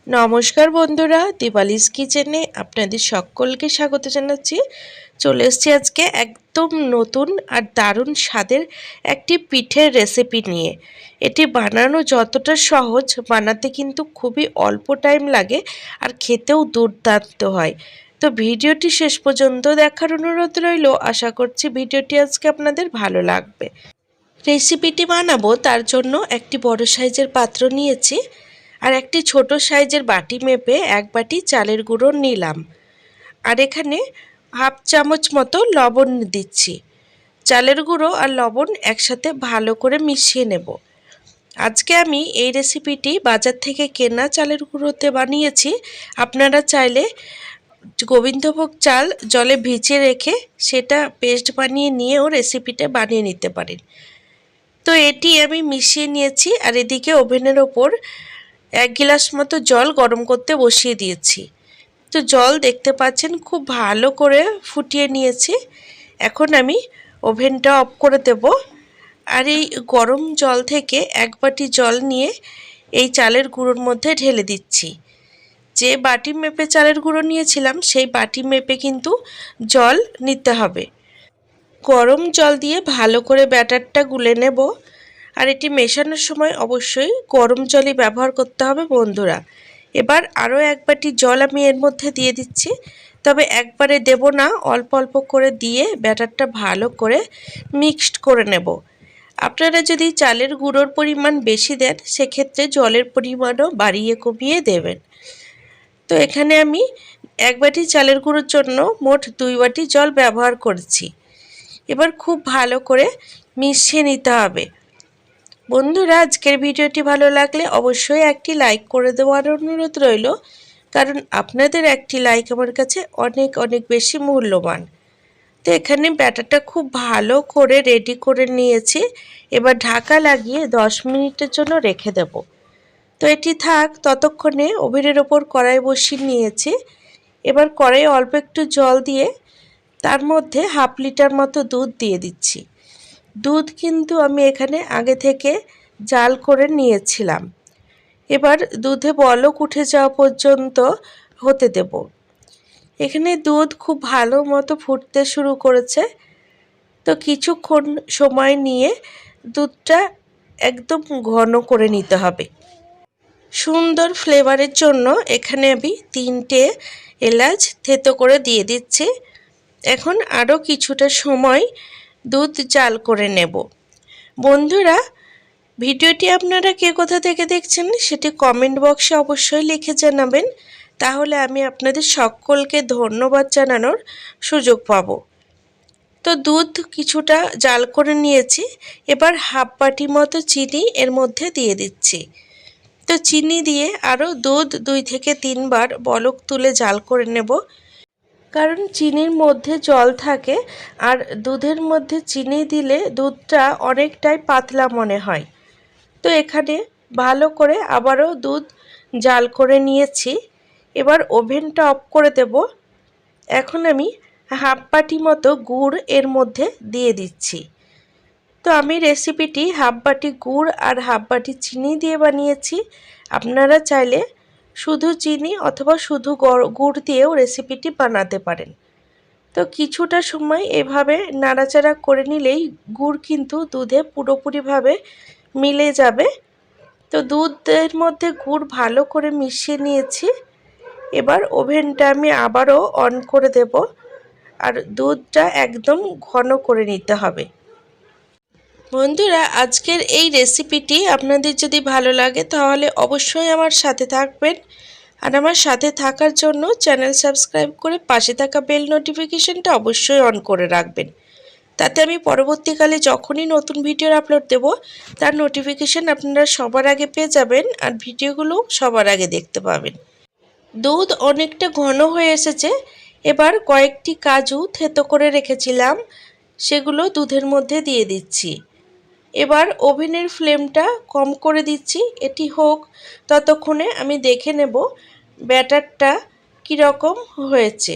নমস্কার বন্ধুরা, দিওয়ালিস কিচেনে আপনাদের সকলকে স্বাগত জানাচ্ছি। চলে এসেছি আজকে একদম নতুন আর দারুণ স্বাদের একটি পিঠের রেসিপি নিয়ে। এটি বানানো যতটা সহজ, বানাতে কিন্তু খুবই অল্প টাইম লাগে আর খেতেও দুর্দান্ত হয়। তো ভিডিওটি শেষ পর্যন্ত দেখার অনুরোধ রইল। আশা করছি ভিডিওটি আজকে আপনাদের ভালো লাগবে। রেসিপিটি বানাবো তার জন্য একটি বড় সাইজের পাত্র নিয়েছি আর একটি ছোট সাইজের বাটি মেপে এক বাটি চালের গুঁড়ো নিলাম। আর এখানে হাফ চামচ মতো লবণ দিচ্ছি। চালের গুঁড়ো আর লবণ একসাথে ভালো করে মিশিয়ে নেব। আজকে আমি এই রেসিপিটি বাজার থেকে কেনা চালের গুঁড়োতে বানিয়েছি। আপনারা চাইলে গোবিন্দভোগ চাল জলে ভিজিয়ে রেখে সেটা পেস্ট বানিয়ে নিয়েও রেসিপিটা বানিয়ে নিতে পারেন। তো এটি আমি মিশিয়ে নিয়েছি আর এদিকে ওভেনের ওপর 1 গ্লাস মতো জল গরম করতে বসিয়ে দিয়েছি। তো জল দেখতে পাচ্ছেন খুব ভালো করে ফুটিয়ে নিয়েছি। এখন আমি ওভেনটা অফ করে দেব। আর এই গরম জল থেকে এক বাটি জল নিয়ে এই চালের গুঁড়োর মধ্যে ঢেলে দিচ্ছি। যে বাটি মেপে চালের গুঁড়ো নিয়েছিলাম সেই বাটি মেপে কিন্তু জল নিতে হবে। গরম জল দিয়ে ভালো করে ব্যাটারটা গুলে নেব। আর এটি মেশানোর সময় অবশ্যই গরম জলই ব্যবহার করতে হবে বন্ধুরা। এবার আরও এক বাটি জল আমি এর মধ্যে দিয়ে দিচ্ছি, তবে একবারে দেব না, অল্প অল্প করে দিয়ে ব্যাটারটা ভালো করে মিক্সড করে নেব। আপনারা যদি চালের গুঁড়োর পরিমাণ বেশি দেন সেক্ষেত্রে জলের পরিমাণও বাড়িয়ে কমিয়ে দেবেন। তো এখানে আমি এক বাটি চালের গুঁড়োর জন্য মোট 2 বাটি জল ব্যবহার করেছি। এবার খুব ভালো করে মিশিয়ে নিতে হবে। বন্ধুরা, আজকের ভিডিওটি ভালো লাগলে অবশ্যই একটি লাইক করে দেওয়ার অনুরোধ রইল, কারণ আপনাদের একটি লাইক আমার কাছে অনেক অনেক বেশি মূল্যবান। তো এখানে ব্যাটারটা খুব ভালো করে রেডি করে নিয়েছি। এবার ঢাকা লাগিয়ে 10 মিনিটের জন্য রেখে দেব। তো এটি থাক, ততক্ষণে ওভেনের ওপর কড়াই বসিয়ে নিয়েছি। এবার কড়াইয়ে অল্প একটু জল দিয়ে তার মধ্যে হাফ লিটার মতো দুধ দিয়ে দিচ্ছি। দুধ কিন্তু আমি এখানে আগে থেকে জাল করে নিয়েছিলাম। এবার দুধে বলক উঠে যাওয়া পর্যন্ত হতে দেব। এখানে দুধ খুব ভালো মতো ফুটতে শুরু করেছে। তো কিছুক্ষণ সময় নিয়ে দুধটা একদম ঘন করে নিতে হবে। সুন্দর ফ্লেভারের জন্য এখানে আমি 3টে এলাচ থেতো করে দিয়ে দিচ্ছি। এখন আরও কিছুটা সময় দুধ জাল করে নেব। বন্ধুরা, ভিডিওটি আপনারা কে কোথা থেকে দেখছেন সেটি কমেন্ট বক্সে অবশ্যই লিখে জানাবেন, তাহলে আমি আপনাদের সকলকে ধন্যবাদ জানানোর সুযোগ পাব। তো দুধ কিছুটা জাল করে নিয়েছি। এবার হাফ বাটি মতো চিনি এর মধ্যে দিয়ে দিচ্ছি। তো চিনি দিয়ে আরও দুধ 2 থেকে 3 বার বলক তুলে জাল করে নেব, কারণ চিনির মধ্যে জল থাকে আর দুধের মধ্যে চিনি দিলে দুধটা অনেকটাই পাতলা মনে হয়। তো এখানে ভালো করে আবারও দুধ জাল করে নিয়েছি। এবার ওভেনটা অফ করে দেব। এখন আমি হাফ বাটি মতো গুড় এর মধ্যে দিয়ে দিচ্ছি। তো আমি রেসিপিটি হাফ বাটি গুড় আর হাফ বাটি চিনি দিয়ে বানিয়েছি। আপনারা চাইলে শুধু চিনি অথবা শুধু গুড় দিয়েও রেসিপিটি বানাতে পারেন। তো কিছুটা সময় এভাবে নাড়াচাড়া করে নিলেই গুড় কিন্তু দুধে পুরোপুরিভাবে মিলে যাবে। তো দুধের মধ্যে গুড় ভালো করে মিশিয়ে নিয়েছি। এবার ওভেনটা আমি আবারও অন করে দেব আর দুধটা একদম ঘন করে নিতে হবে। বন্ধুরা, আজকের এই রেসিপিটি আপনাদের যদি ভালো লাগে তাহলে অবশ্যই আমার সাথে থাকবেন। আর আমার সাথে থাকার জন্য চ্যানেল সাবস্ক্রাইব করে পাশে থাকা বেল নোটিফিকেশনটা অবশ্যই অন করে রাখবেন। তাতে আমি পরবর্তীকালে যখনই নতুন ভিডিওর আপলোড দেব তার নোটিফিকেশন আপনারা সবার আগে পেয়ে যাবেন আর ভিডিওগুলো সবার আগে দেখতে পাবেন। দুধ অনেকটা ঘন হয়ে এসেছে। এবার কয়েকটি কাজু থেতো করে রেখেছিলাম সেগুলো দুধের মধ্যে দিয়ে দিচ্ছি। এবার ওভেনের ফ্লেমটা কম করে দিচ্ছি। এটি হোক, ততক্ষণে আমি দেখে নেব ব্যাটারটা কীরকম হয়েছে।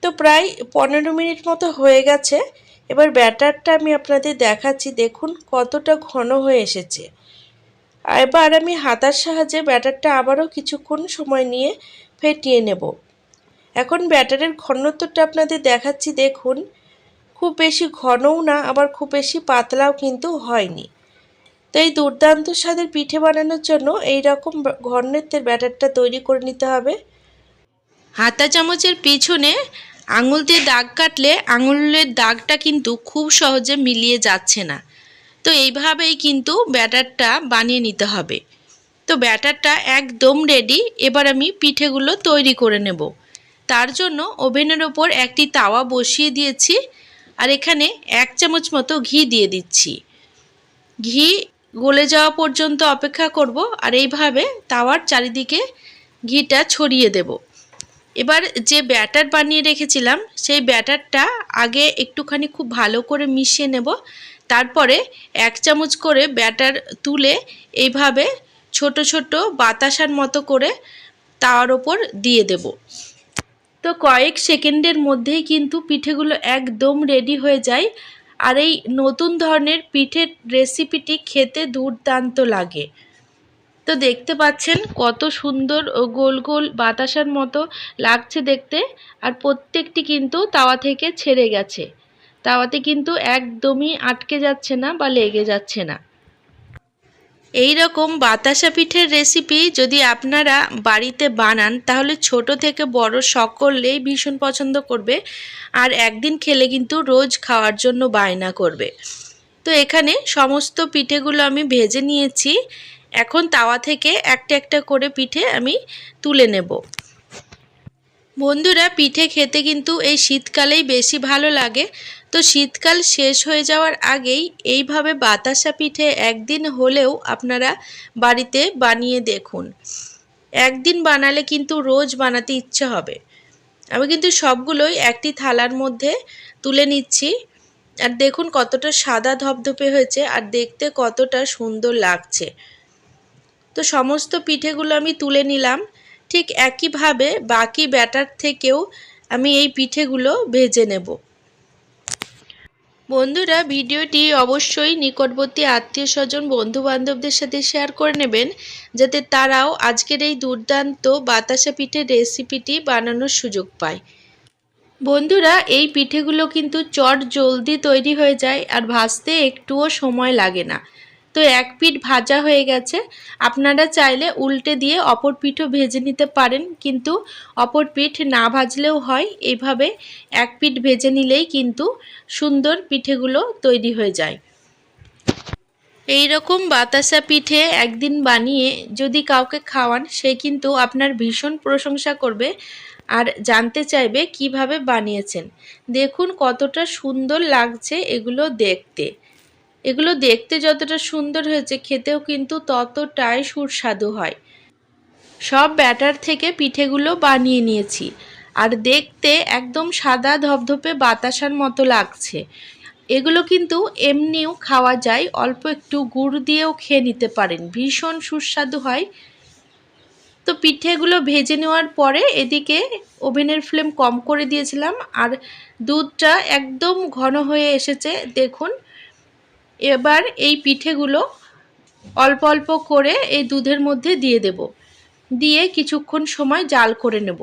তো প্রায় 15 মিনিট মতো হয়ে গেছে। এবার ব্যাটারটা আমি আপনাদের দেখাচ্ছি, দেখুন কতটা ঘন হয়ে এসেছে। এবার আমি হাতার সাহায্যে ব্যাটারটা আবারও কিছুক্ষণ সময় নিয়ে ফেটিয়ে নেব। এখন ব্যাটারের ঘনত্বটা আপনাদের দেখাচ্ছি, দেখুন খুব বেশি ঘনও না আবার খুব বেশি পাতলাও কিন্তু হয়নি। তো এই দুর্দান্ত স্বাদের পিঠে বানানোর জন্য এই রকম ঘনত্বের ব্যাটারটা তৈরি করে নিতে হবে। হাতা চামচের পিছনে আঙুল দিয়ে দাগ কাটলে আঙুলের দাগটা কিন্তু খুব সহজে মিলিয়ে যাচ্ছে না। তো এইভাবেই কিন্তু ব্যাটারটা বানিয়ে নিতে হবে। তো ব্যাটারটা একদম রেডি। এবার আমি পিঠেগুলো তৈরি করে নেব। তার জন্য ওভেনের ওপর একটি তাওয়া বসিয়ে দিয়েছি আর এখানে 1 চামচ মতো ঘি দিয়ে দিচ্ছি। ঘি গলে যাওয়া পর্যন্ত অপেক্ষা করব আর এইভাবে তাওয়ার চারিদিকে ঘিটা ছড়িয়ে দেব। এবার যে ব্যাটার বানিয়ে রেখেছিলাম সেই ব্যাটারটা আগে একটুখানি খুব ভালো করে মিশিয়ে নেব। তারপরে 1 চামচ করে ব্যাটার তুলে এইভাবে ছোট ছোট বাতাসার মতো করে তাওয়ার ওপর দিয়ে দেব। তো কয়েক সেকেন্ডের মধ্যেই কিন্তু পিঠেগুলো একদম রেডি হয়ে যায়। আর এই নতুন ধরনের পিঠের রেসিপিটি খেতে দুর্দান্ত লাগে। তো দেখতে পাচ্ছেন কত সুন্দর গোল গোল বাতাসার মতো লাগছে দেখতে। আর প্রত্যেকটি কিন্তু তাওয়া থেকে ছেড়ে গেছে। তাওয়াতে কিন্তু একদমই আটকে যাচ্ছে না বা লেগে যাচ্ছে না। এই রকম বাতাসা পিঠের রেসিপি যদি আপনারা বাড়িতে বানান তাহলে ছোট থেকে বড় সকলেই ভীষণ পছন্দ করবে আর একদিন খেলে কিন্তু রোজ খাওয়ার জন্য বায়না করবে। তো এখানে সমস্ত পিঠেগুলো আমি ভেজে নিয়েছি। এখন তাওয়া থেকে একটা একটা করে পিঠে আমি তুলে নেব। বন্ধুরা, পিঠে খেতে কিন্তু এই শীতকালেই বেশি ভালো লাগে। তো শীতকাল শেষ হয়ে যাওয়ার আগেই এইভাবে বাতাসা পিঠে একদিন হলেও আপনারা বাড়িতে বানিয়ে দেখুন। একদিন বানালে কিন্তু রোজ বানাতে ইচ্ছে হবে। আমি কিন্তু সবগুলোই একটি থালার মধ্যে তুলে নিচ্ছি। আর দেখুন কতটা সাদা ধপধপে হয়েছে আর দেখতে কতটা সুন্দর লাগছে। তো সমস্ত পিঠেগুলো আমি তুলে নিলাম। ঠিক একইভাবে বাকি ব্যাটার থেকেও আমি এই পিঠেগুলো ভেজে নেব। বন্ধুরা, ভিডিওটি অবশ্যই নিকটবর্তী আত্মীয় স্বজন বন্ধু বান্ধবদের সাথে শেয়ার করে নেবেন যাতে তারাও আজকের এই দুর্দান্ত বাতাসা পিঠের রেসিপিটি বানানোর সুযোগ পায়। বন্ধুরা, এই পিঠেগুলো কিন্তু চট জলদি তৈরি হয়ে যায় আর ভাজতে একটুও সময় লাগে না। তো এক পিঠ ভাজা হয়ে গেছে। আপনারা চাইলে উল্টে দিয়ে অপর পিঠও ভেজে নিতে পারেন, কিন্তু অপর পিঠ না ভাজলেও হয়। এইভাবে এক পিঠ ভেজে নিলেই কিন্তু সুন্দর পিঠেগুলো তৈরি হয়ে যায়। এই রকম বাতাসা পিঠে একদিন বানিয়ে যদি কাউকে খাওয়ান সে কিন্তু আপনার ভীষণ প্রশংসা করবে আর জানতে চাইবে কিভাবে বানিয়েছেন। দেখুন কতটা সুন্দর লাগছে এগুলো দেখতে। এগুলো দেখতে যতটা সুন্দর হয়েছে খেতেও কিন্তু ততটাই সুস্বাদু হয়। সব ব্যাটার থেকে পিঠেগুলো বানিয়ে নিয়েছি আর দেখতে একদম সাদা ধপধপে বাতাসার মতো লাগছে। এগুলো কিন্তু এমনিও খাওয়া যায়, অল্প একটু গুড় দিয়েও খেয়ে নিতে পারেন, ভীষণ সুস্বাদু হয়। তো পিঠেগুলো ভেজে নেওয়ার পরে এদিকে ওভেনের ফ্লেম কম করে দিয়েছিলাম আর দুধটা একদম ঘন হয়ে এসেছে দেখুন। এবার এই পিঠেগুলো অল্প অল্প করে এই দুধের মধ্যে দিয়ে দেব, দিয়ে কিছুক্ষণ সময় জাল করে নেব।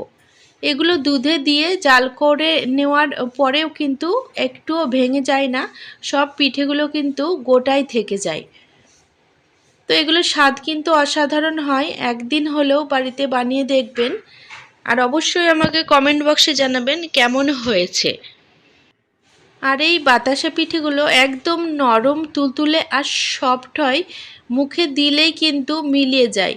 এগুলো দুধে দিয়ে জাল করে নেওয়ার পরেও কিন্তু একটুও ভেঙে যায় না, সব পিঠেগুলো কিন্তু গোটাই থেকে যায়। তো এগুলোর স্বাদ কিন্তু অসাধারণ হয়। একদিন হলেও বাড়িতে বানিয়ে দেখবেন আর অবশ্যই আমাকে কমেন্ট বক্সে জানাবেন কেমন হয়েছে। আর এই বাতাসা পিঠেগুলো একদম নরম তুলতুলে আর সফট হয়, মুখে দিলেই কিন্তু মিলিয়ে যায়।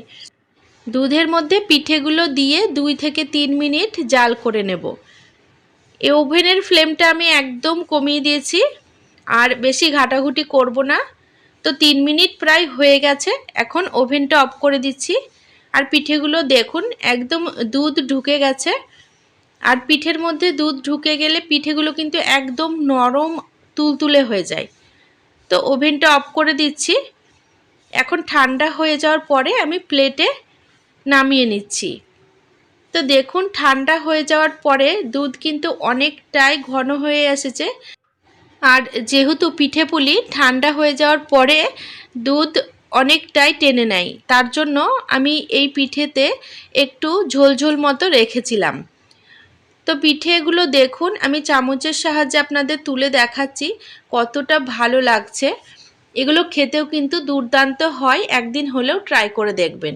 দুধের মধ্যে পিঠেগুলো দিয়ে 2 থেকে 3 মিনিট জাল করে নেব। এই ওভেনের ফ্লেমটা আমি একদম কমিয়ে দিয়েছি আর বেশি ঘাটাঘুটি করব না। তো 3 মিনিট প্রায় হয়ে গেছে, এখন ওভেনটা অফ করে দিচ্ছি। আর পিঠেগুলো দেখুন একদম দুধ ঢুকে গেছে। আর পিঠের মধ্যে দুধ ঢুকে গেলে পিঠেগুলো কিন্তু একদম নরম তুলতুলে হয়ে যায়। তো ওভেনটা অফ করে দিচ্ছি। এখন ঠান্ডা হয়ে যাওয়ার পরে আমি প্লেটে নামিয়ে নিচ্ছি। তো দেখুন ঠান্ডা হয়ে যাওয়ার পরে দুধ কিন্তু অনেকটাই ঘন হয়ে এসেছে। আর যেহেতু পিঠে পুলি ঠান্ডা হয়ে যাওয়ার পরে দুধ অনেকটাই টেনে নেয়, তার জন্য আমি এই পিঠেতে একটু ঝোল ঝোল মতো রেখেছিলাম। তো পিঠেগুলো দেখুন, আমি চামচের সাহায্যে আপনাদের তুলে দেখাচ্ছি কতটা ভালো লাগছে। এগুলো খেতেও কিন্তু দুর্দান্ত হয়, একদিন হলেও ট্রাই করে দেখবেন।